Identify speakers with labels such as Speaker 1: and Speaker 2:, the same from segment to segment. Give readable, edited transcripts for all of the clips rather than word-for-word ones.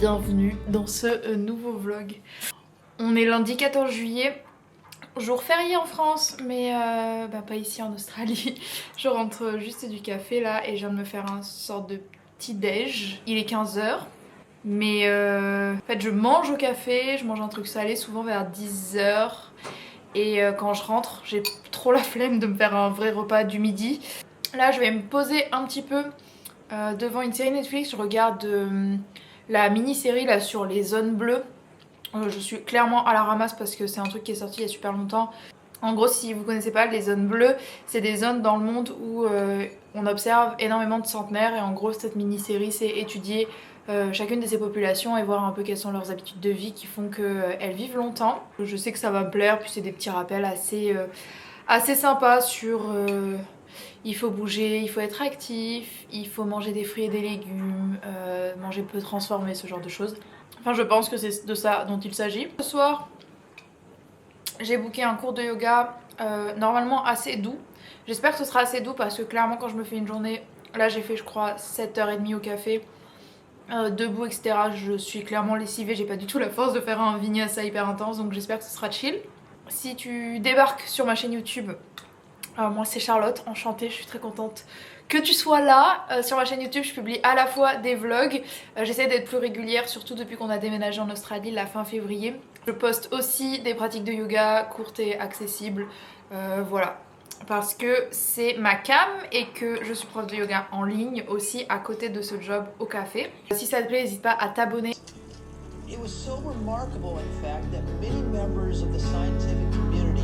Speaker 1: bienvenue dans ce nouveau vlog. On est lundi 14 juillet, jour férié en France, mais pas ici en Australie. Je rentre juste du café là et je viens de me faire un sorte de petit déj. Il est 15 h, mais en fait je mange au café, je mange un truc salé souvent vers 10 h. Et quand je rentre, j'ai trop la flemme de me faire un vrai repas du midi. Là je vais me poser un petit peu devant une série Netflix. Je regarde la mini-série là sur les zones bleues. Je suis clairement à la ramasse parce que c'est un truc qui est sorti il y a super longtemps. En gros, si vous connaissez pas, les zones bleues, c'est des zones dans le monde où on observe énormément de centenaires. Et en gros, cette mini-série, c'est étudier chacune de ces populations et voir un peu quelles sont leurs habitudes de vie qui font qu'elles vivent longtemps. Je sais que ça va me plaire, puis c'est des petits rappels assez sympas sur... il faut bouger, il faut être actif, il faut manger des fruits et des légumes, manger peu transformé, ce genre de choses. Enfin, je pense que c'est de ça dont il s'agit. Ce soir, j'ai booké un cours de yoga normalement assez doux. J'espère que ce sera assez doux parce que clairement quand je me fais une journée, là j'ai fait je crois 7h30 au café, debout etc. Je suis clairement lessivée, j'ai pas du tout la force de faire un vinyasa hyper intense, donc j'espère que ce sera chill. Si tu débarques sur ma chaîne YouTube, moi c'est Charlotte, enchantée, je suis très contente que tu sois là. Sur ma chaîne YouTube je publie à la fois des vlogs, j'essaie d'être plus régulière, surtout depuis qu'on a déménagé en Australie la fin février. Je poste aussi des pratiques de yoga courtes et accessibles, voilà, parce que c'est ma cam et que je suis prof de yoga en ligne aussi à côté de ce job au café. Si ça te plaît, n'hésite pas à t'abonner.
Speaker 2: It was so remarkable, in fact, that many members of the scientific community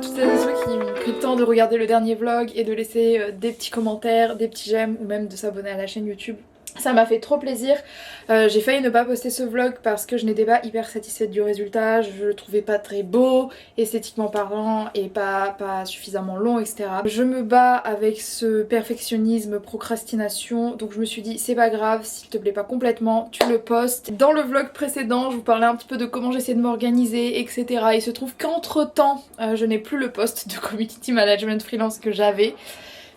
Speaker 1: Toutes celles et ceux qui ont pris le temps de regarder le dernier vlog et de laisser des petits commentaires, des petits j'aime ou même de s'abonner à la chaîne YouTube. Ça m'a fait trop plaisir. J'ai failli ne pas poster ce vlog parce que je n'étais pas hyper satisfaite du résultat. Je le trouvais pas très beau, esthétiquement parlant, et pas suffisamment long, etc. Je me bats avec ce perfectionnisme, procrastination, donc je me suis dit c'est pas grave, s'il te plaît pas complètement, tu le postes. Dans le vlog précédent, je vous parlais un petit peu de comment j'essaie de m'organiser, etc. Il se trouve qu'entre temps, je n'ai plus le poste de community management freelance que j'avais.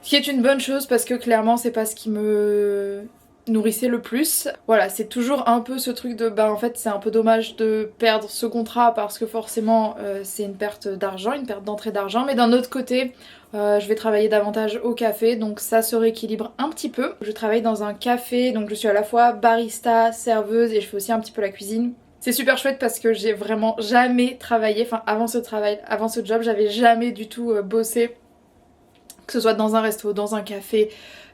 Speaker 1: Ce qui est une bonne chose parce que clairement c'est pas ce qui me nourrissait le plus. Voilà, c'est toujours un peu ce truc de en fait c'est un peu dommage de perdre ce contrat parce que forcément c'est une perte d'argent, une perte d'entrée d'argent, mais d'un autre côté je vais travailler davantage au café, donc ça se rééquilibre un petit peu. Je travaille dans un café, donc je suis à la fois barista, serveuse et je fais aussi un petit peu la cuisine. C'est super chouette parce que j'ai vraiment jamais travaillé, enfin avant ce job, j'avais jamais du tout bossé, que ce soit dans un resto, dans un café,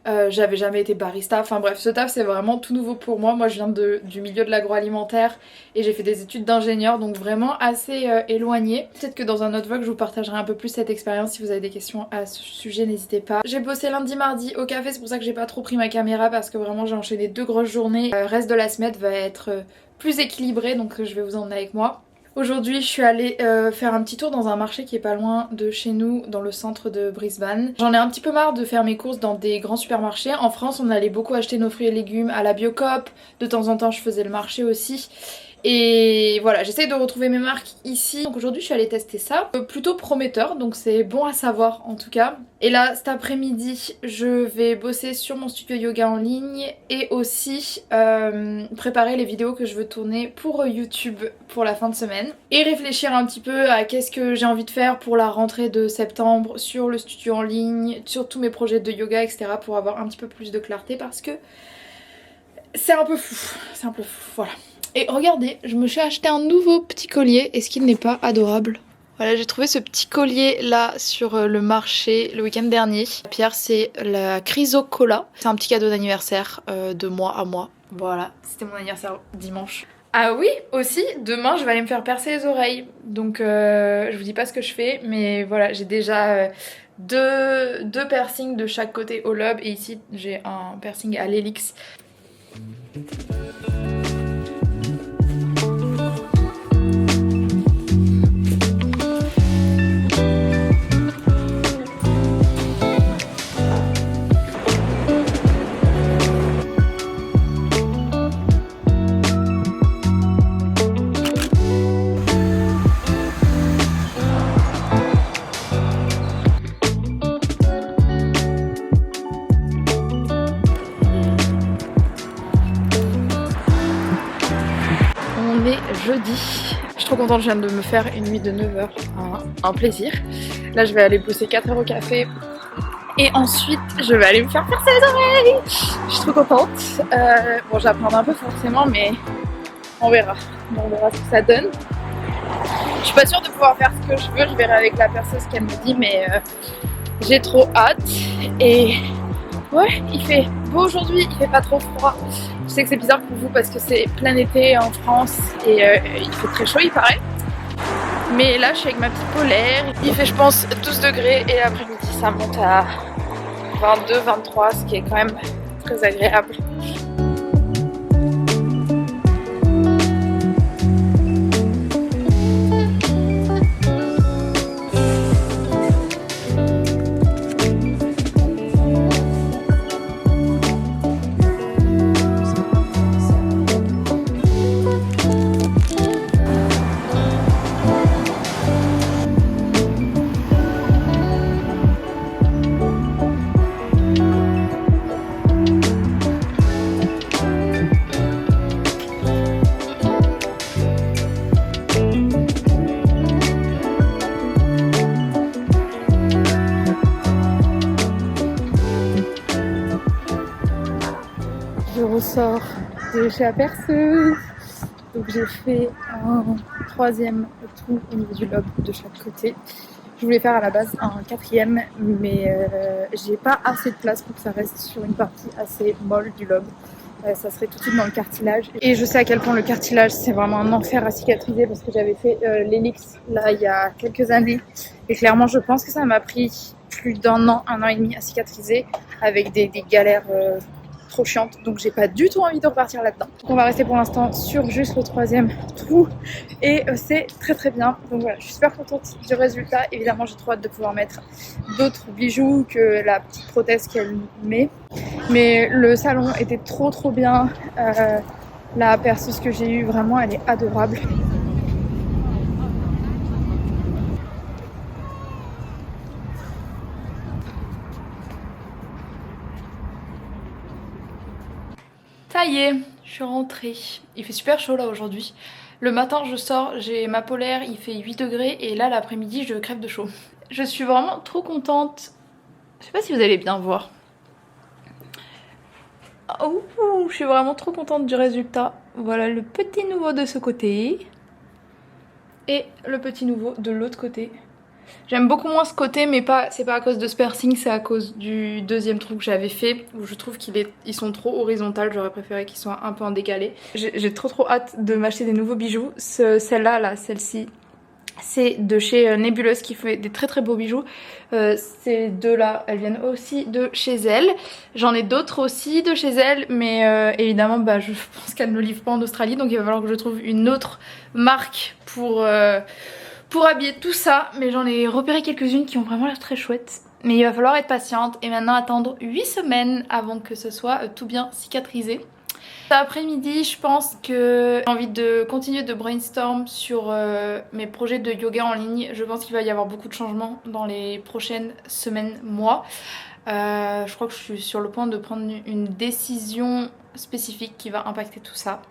Speaker 1: j'avais jamais été barista, enfin bref, ce taf c'est vraiment tout nouveau pour moi. Moi je viens du milieu de l'agroalimentaire et j'ai fait des études d'ingénieur, donc vraiment assez éloignée. Peut-être que dans un autre vlog je vous partagerai un peu plus cette expérience. Si vous avez des questions à ce sujet, n'hésitez pas. J'ai bossé lundi, mardi au café, c'est pour ça que j'ai pas trop pris ma caméra parce que vraiment j'ai enchaîné 2 grosses journées. Le reste de la semaine va être plus équilibré, donc je vais vous emmener avec moi. Aujourd'hui je suis allée faire un petit tour dans un marché qui est pas loin de chez nous, dans le centre de Brisbane. J'en ai un petit peu marre de faire mes courses dans des grands supermarchés. En France on allait beaucoup acheter nos fruits et légumes à la Biocoop, de temps en temps je faisais le marché aussi. Et voilà, j'essaye de retrouver mes marques ici. Donc aujourd'hui je suis allée tester ça. Plutôt prometteur, donc c'est bon à savoir en tout cas. Et là cet après-midi je vais bosser sur mon studio yoga en ligne et aussi préparer les vidéos que je veux tourner pour YouTube pour la fin de semaine. Et réfléchir un petit peu à qu'est-ce que j'ai envie de faire pour la rentrée de septembre sur le studio en ligne, sur tous mes projets de yoga, etc. pour avoir un petit peu plus de clarté parce que c'est un peu fou. C'est un peu fou, voilà. Et regardez, je me suis acheté un nouveau petit collier. Est-ce qu'il n'est pas adorable? Voilà, j'ai trouvé ce petit collier là sur le marché le week-end dernier. La pierre, c'est la Chrysocolla. C'est un petit cadeau d'anniversaire de moi à moi. Voilà, c'était mon anniversaire dimanche. Ah oui, aussi, demain je vais aller me faire percer les oreilles. Donc je vous dis pas ce que je fais, mais voilà, j'ai déjà deux piercings de chaque côté au lobe. Et ici, j'ai un piercing à l'hélix. Jeudi. Je suis trop contente, je viens de me faire une nuit de 9 heures. Un plaisir. Là je vais aller bosser 4 heures au café. Et ensuite je vais aller me faire percer les oreilles. Je suis trop contente. Bon j'apprends un peu forcément mais on verra. On verra ce que ça donne. Je suis pas sûre de pouvoir faire ce que je veux. Je verrai avec la perceuse ce qu'elle me dit mais j'ai trop hâte. Et ouais, il fait beau aujourd'hui, il fait pas trop froid. Je sais que c'est bizarre pour vous parce que c'est plein été en France et il fait très chaud il paraît. Mais là je suis avec ma petite polaire, il fait je pense 12 degrés et l'après-midi ça monte à 22, 23, ce qui est quand même très agréable. Je ressors de chez la perceuse, donc j'ai fait un 3e trou au niveau du lobe de chaque côté. Je voulais faire à la base un 4e, mais j'ai pas assez de place pour que ça reste sur une partie assez molle du lobe. Ça serait tout de suite dans le cartilage. Et je sais à quel point le cartilage c'est vraiment un enfer à cicatriser parce que j'avais fait l'hélix là il y a quelques années. Et clairement je pense que ça m'a pris plus d'1 an, 1 an et demi à cicatriser avec des galères trop chiante, donc j'ai pas du tout envie de repartir là-dedans. On va rester pour l'instant sur juste le 3e trou et c'est très très bien. Donc voilà, je suis super contente du résultat. Évidemment j'ai trop hâte de pouvoir mettre d'autres bijoux que la petite prothèse qu'elle met. Mais le salon était trop bien. La perceuse que j'ai eue, vraiment elle est adorable. Ça y est, je suis rentrée. Il fait super chaud là aujourd'hui. Le matin je sors, j'ai ma polaire, il fait 8 degrés et là l'après-midi je crève de chaud. Je suis vraiment trop contente. Je sais pas si vous allez bien voir. Ouh, je suis vraiment trop contente du résultat. Voilà le petit nouveau de ce côté. Et le petit nouveau de l'autre côté. J'aime beaucoup moins ce côté, mais c'est pas à cause de ce piercing, c'est à cause du deuxième trou que j'avais fait, où je trouve qu'ils sont trop horizontaux, j'aurais préféré qu'ils soient un peu en décalé. J'ai trop hâte de m'acheter des nouveaux bijoux. Celle-là, celle-ci, c'est de chez Nébuleuse qui fait des très beaux bijoux. Ces deux-là, elles viennent aussi de chez elle. J'en ai d'autres aussi de chez elle, mais évidemment, bah, je pense qu'elle ne livre pas en Australie, donc il va falloir que je trouve une autre marque pour habiller tout ça. Mais j'en ai repéré quelques-unes qui ont vraiment l'air très chouettes. Mais il va falloir être patiente et maintenant attendre 8 semaines avant que ce soit tout bien cicatrisé. Cet après-midi, je pense que j'ai envie de continuer de brainstorm sur mes projets de yoga en ligne. Je pense qu'il va y avoir beaucoup de changements dans les prochaines semaines, mois. Je crois que je suis sur le point de prendre une décision spécifique qui va impacter tout ça.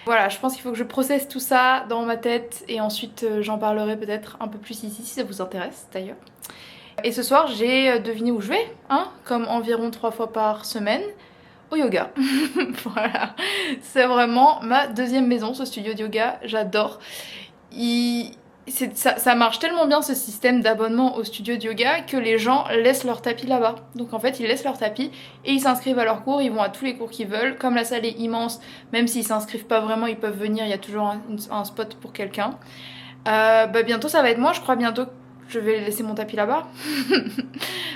Speaker 1: Voilà, je pense qu'il faut que je processe tout ça dans ma tête et ensuite j'en parlerai peut-être un peu plus ici si ça vous intéresse d'ailleurs. Et ce soir, j'ai deviné où je vais, hein, comme environ 3 fois par semaine. Au yoga. Voilà, c'est vraiment ma deuxième maison, ce studio de yoga, j'adore. Ça marche tellement bien ce système d'abonnement au studio de yoga que les gens laissent leur tapis là-bas. Donc en fait ils laissent leur tapis et ils s'inscrivent à leurs cours, ils vont à tous les cours qu'ils veulent. Comme la salle est immense, même s'ils s'inscrivent pas vraiment, ils peuvent venir, il y a toujours un spot pour quelqu'un. Bah bientôt ça va être moi, je crois bientôt je vais laisser mon tapis là-bas.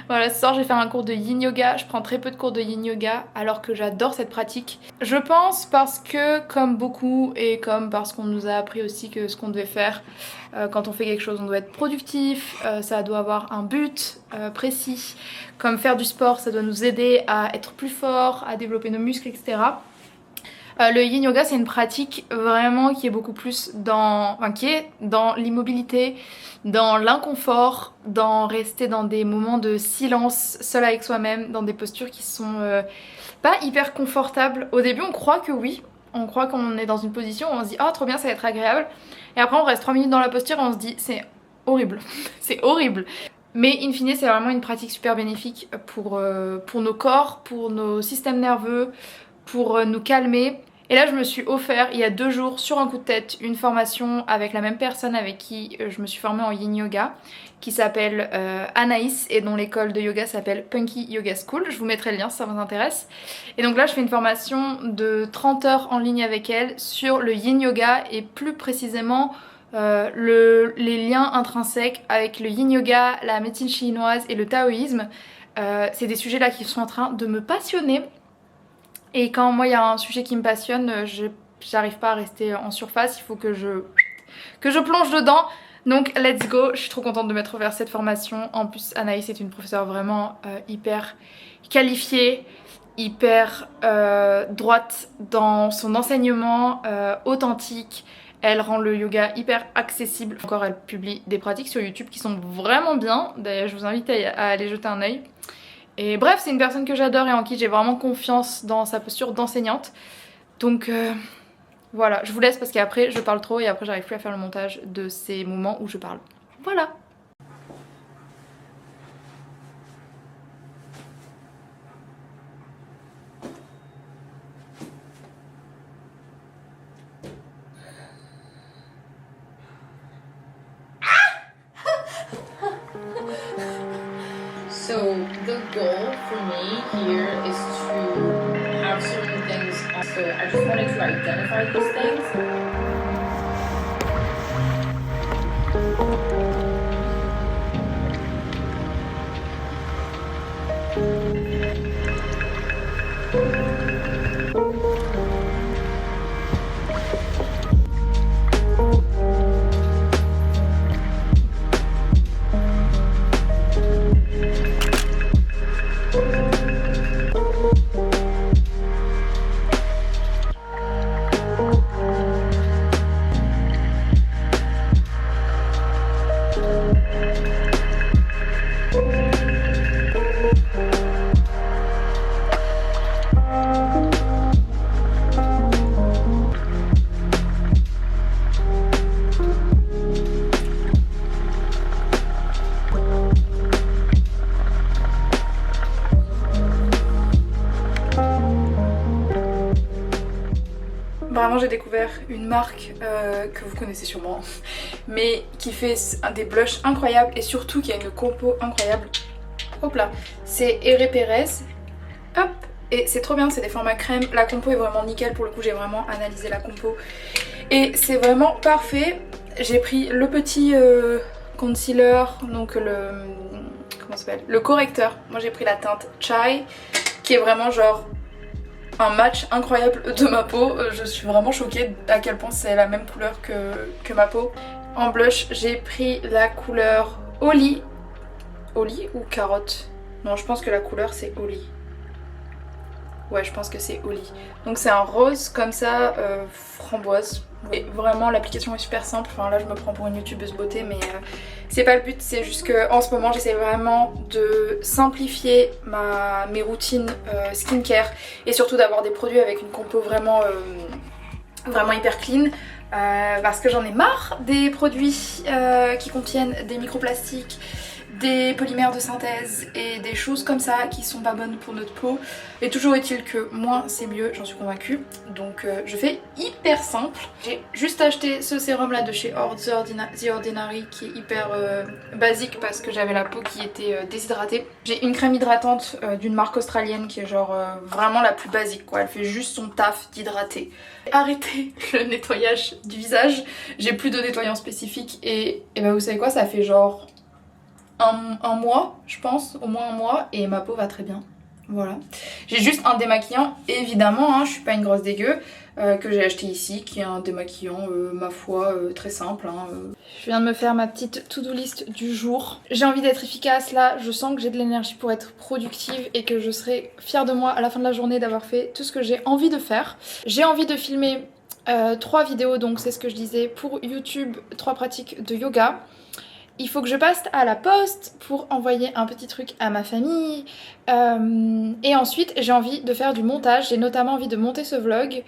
Speaker 1: Voilà, ce soir je vais faire un cours de yin yoga. Je prends très peu de cours de yin yoga alors que j'adore cette pratique. Je pense parce que comme beaucoup et comme parce qu'on nous a appris aussi que ce qu'on devait faire quand on fait quelque chose, on doit être productif, ça doit avoir un but précis. Comme faire du sport, ça doit nous aider à être plus fort, à développer nos muscles, etc. Le yin yoga c'est une pratique vraiment qui est beaucoup plus dans l'immobilité, dans l'inconfort, dans rester dans des moments de silence seul avec soi-même, dans des postures qui sont pas hyper confortables. Au début on croit que oui, on croit qu'on est dans une position où on se dit oh trop bien ça va être agréable, et après on reste 3 minutes dans la posture et on se dit c'est horrible, c'est horrible. Mais in fine c'est vraiment une pratique super bénéfique pour nos corps, pour nos systèmes nerveux, pour nous calmer. Et là je me suis offert il y a 2 jours sur un coup de tête une formation avec la même personne avec qui je me suis formée en yin yoga, qui s'appelle Anaïs et dont l'école de yoga s'appelle Punky Yoga School. Je vous mettrai le lien si ça vous intéresse. Et donc là je fais une formation de 30 heures en ligne avec elle sur le yin yoga et plus précisément les liens intrinsèques avec le yin yoga, la médecine chinoise et le taoïsme. C'est des sujets là qui sont en train de me passionner. Et quand moi il y a un sujet qui me passionne, j'arrive pas à rester en surface, il faut que je plonge dedans. Donc let's go, je suis trop contente de m'être ouvert cette formation. En plus Anaïs est une professeure vraiment hyper qualifiée, hyper droite dans son enseignement, authentique. Elle rend le yoga hyper accessible. Encore elle publie des pratiques sur YouTube qui sont vraiment bien. D'ailleurs je vous invite à aller jeter un œil. Et bref, c'est une personne que j'adore et en qui j'ai vraiment confiance dans sa posture d'enseignante. Donc voilà, je vous laisse parce qu'après je parle trop et après j'arrive plus à faire le montage de ces moments où je parle. Voilà.
Speaker 3: So the goal for me here is to have certain things. So I just wanted to identify these things.
Speaker 1: Vraiment j'ai découvert une marque que vous connaissez sûrement, mais qui fait des blushs incroyables et surtout qui a une compo incroyable. Hop là, c'est Ere Perez. Hop, et c'est trop bien, c'est des formats crème. La compo est vraiment nickel, pour le coup j'ai vraiment analysé la compo. Et c'est vraiment parfait. J'ai pris le petit concealer, donc comment ça s'appelle, le correcteur. Moi j'ai pris la teinte Chai, qui est vraiment genre un match incroyable de ma peau. Je suis vraiment choquée à quel point c'est la même couleur que ma peau. En blush, j'ai pris la couleur Oli. Oli ou carotte? Non, je pense que la couleur c'est Oli. Ouais, je pense que c'est Oli. Donc c'est un rose comme ça, framboise. Et vraiment l'application est super simple. Enfin là je me prends pour une youtubeuse beauté, mais c'est pas le but. C'est juste que en ce moment j'essaie vraiment de simplifier mes routines skincare et surtout d'avoir des produits avec une compo vraiment hyper clean. Parce que j'en ai marre des produits qui contiennent des microplastiques, des polymères de synthèse et des choses comme ça qui sont pas bonnes pour notre peau. Et toujours est-il que moins c'est mieux, j'en suis convaincue. Donc je fais hyper simple. J'ai juste acheté ce sérum là de chez The Ordinary qui est hyper basique parce que j'avais la peau qui était déshydratée. J'ai une crème hydratante d'une marque australienne qui est genre vraiment la plus basique quoi. Elle fait juste son taf d'hydrater. Arrêtez le nettoyage du visage. J'ai plus de nettoyant spécifique et ben vous savez quoi, ça fait genre un mois, je pense, au moins un mois, et ma peau va très bien. Voilà. J'ai juste un démaquillant, évidemment, hein, je suis pas une grosse dégueu, que j'ai acheté ici, qui est un démaquillant, ma foi, très simple. Hein, Je viens de me faire ma petite to-do list du jour. J'ai envie d'être efficace là, je sens que j'ai de l'énergie pour être productive et que je serai fière de moi à la fin de la journée d'avoir fait tout ce que j'ai envie de faire. J'ai envie de filmer 3 vidéos, donc c'est ce que je disais, pour YouTube, 3 pratiques de yoga. Il faut que je passe à la poste pour envoyer un petit truc à ma famille. Et ensuite, j'ai envie de faire du montage. J'ai notamment envie de monter ce vlog.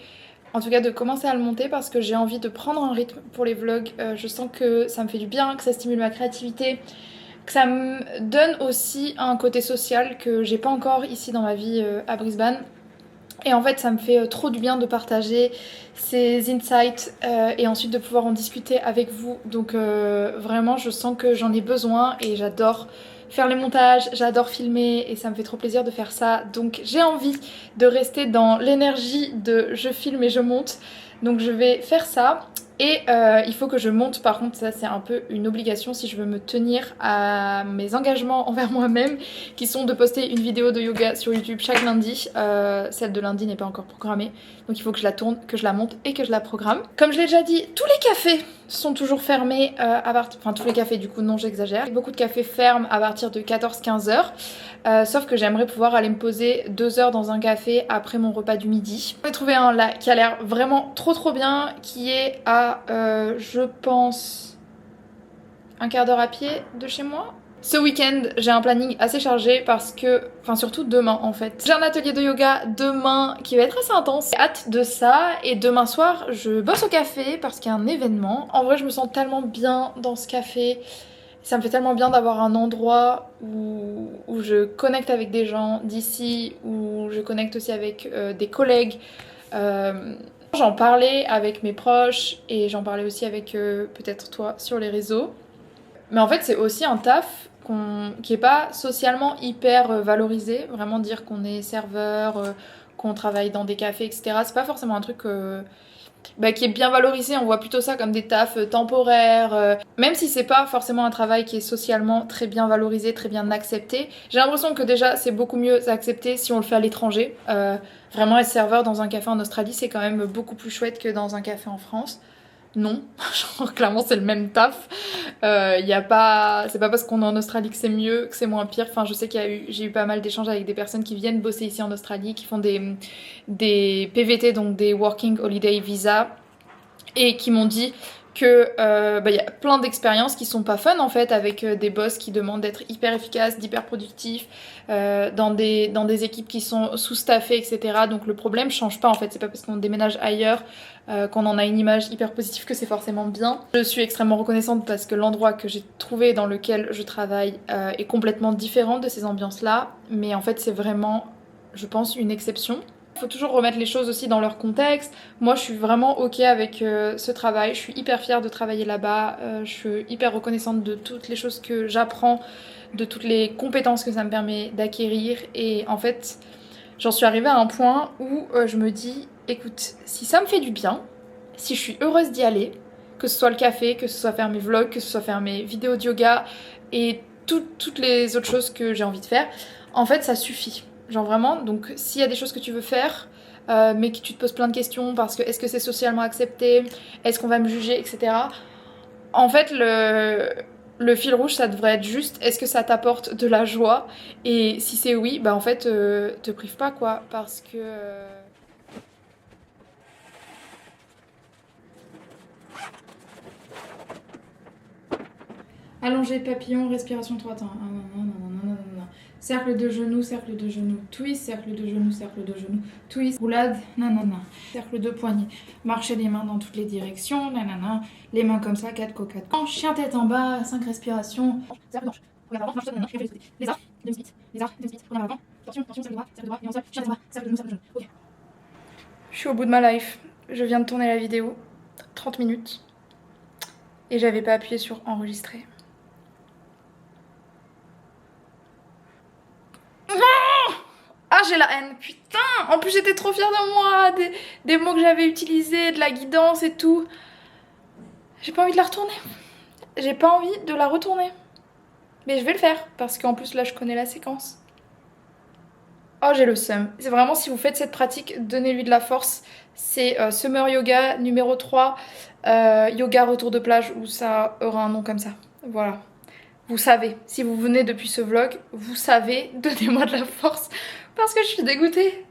Speaker 1: En tout cas, de commencer à le monter parce que j'ai envie de prendre un rythme pour les vlogs. Je sens que ça me fait du bien, que ça stimule ma créativité. Que ça me donne aussi un côté social que j'ai pas encore ici dans ma vie à Brisbane. Et en fait ça me fait trop du bien de partager ces insights et ensuite de pouvoir en discuter avec vous. Donc vraiment je sens que j'en ai besoin et j'adore faire les montages, j'adore filmer et ça me fait trop plaisir de faire ça. Donc j'ai envie de rester dans l'énergie de je filme et je monte. Donc je vais faire ça. Et il faut que je monte, par contre ça c'est un peu une obligation si je veux me tenir à mes engagements envers moi-même, qui sont de poster une vidéo de yoga sur YouTube chaque lundi. Celle de lundi n'est pas encore programmée, donc il faut que je la tourne, que je la monte et que je la programme. Comme je l'ai déjà dit, tous les cafés sont toujours fermés enfin tous les cafés du coup, non j'exagère. Beaucoup de cafés ferment à partir de 14-15 heures. Sauf que j'aimerais pouvoir aller me poser 2 heures dans un café après mon repas du midi. J'ai trouvé un là qui a l'air vraiment trop bien, qui est à je pense un quart d'heure à pied de chez moi. Ce week-end j'ai un planning assez chargé parce que, enfin surtout demain en fait, j'ai un atelier de yoga demain qui va être assez intense. J'ai hâte de ça et demain soir je bosse au café parce qu'il y a un événement. En vrai je me sens tellement bien dans ce café. Ça me fait tellement bien d'avoir un endroit où je connecte avec des gens d'ici, où je connecte aussi avec des collègues. J'en parlais avec mes proches et j'en parlais aussi avec peut-être toi sur les réseaux. Mais en fait c'est aussi un taf qui est pas socialement hyper valorisé. Vraiment dire qu'on est serveur, qu'on travaille dans des cafés, etc. C'est pas forcément un truc... qui est bien valorisé, on voit plutôt ça comme des tafs temporaires, même si c'est pas forcément un travail qui est socialement très bien valorisé, très bien accepté. J'ai l'impression que déjà c'est beaucoup mieux accepté si on le fait à l'étranger. Vraiment être serveur dans un café en Australie c'est quand même beaucoup plus chouette que dans un café en France. Non, genre clairement c'est le même taf. C'est pas parce qu'on est en Australie que c'est mieux, que c'est moins pire. Enfin je sais j'ai eu pas mal d'échanges avec des personnes qui viennent bosser ici en Australie, qui font des PVT, donc des Working Holiday Visa, et qui m'ont dit que y a plein d'expériences qui sont pas fun en fait, avec des boss qui demandent d'être hyper efficaces, d'hyper productifs, dans des équipes qui sont sous-staffées, etc. Donc le problème change pas en fait, c'est pas parce qu'on déménage ailleurs qu'on en a une image hyper positive que c'est forcément bien. Je suis extrêmement reconnaissante parce que l'endroit que j'ai trouvé dans lequel je travaille est complètement différent de ces ambiances là, mais en fait c'est vraiment, je pense, une exception. Il faut toujours remettre les choses aussi dans leur contexte. Moi je suis vraiment ok avec ce travail, je suis hyper fière de travailler là-bas, je suis hyper reconnaissante de toutes les choses que j'apprends, de toutes les compétences que ça me permet d'acquérir et en fait j'en suis arrivée à un point où je me dis écoute, si ça me fait du bien, si je suis heureuse d'y aller, que ce soit le café, que ce soit faire mes vlogs, que ce soit faire mes vidéos de yoga et toutes les autres choses que j'ai envie de faire, en fait ça suffit. Genre vraiment, donc s'il y a des choses que tu veux faire, mais que tu te poses plein de questions parce que est-ce que c'est socialement accepté, est-ce qu'on va me juger, etc. En fait, le fil rouge, ça devrait être juste, est-ce que ça t'apporte de la joie? Et si c'est oui, bah en fait, te prive pas quoi, parce que... Allongé, papillon, respiration 3 temps. Cercle de genoux, twist, cercle de genoux, twist, roulade, nanana. Cercle de poignet, marcher les mains dans toutes les directions, nanana. Les mains comme ça, 4 coques, 4 chien tête en bas, 5 respirations. Cercle de hanche, regarde avant, marche nanana, les arcs, demi-split, regarde avant, torsion, cercle de bras, et en sol, chien tête bas, cercle de genoux, ok. Je suis au bout de ma life, je viens de tourner la vidéo, 30 minutes, et j'avais pas appuyé sur enregistrer. Ah j'ai la haine, putain. En plus j'étais trop fière de moi, des mots que j'avais utilisés, de la guidance et tout. J'ai pas envie de la retourner. J'ai pas envie de la retourner. Mais je vais le faire, parce qu'en plus là je connais la séquence. Oh j'ai le seum. C'est vraiment, si vous faites cette pratique, donnez-lui de la force. C'est Summer Yoga numéro 3, yoga retour de plage, où ça aura un nom comme ça. Voilà. Vous savez, si vous venez depuis ce vlog, vous savez, donnez-moi de la force parce que je suis dégoûtée.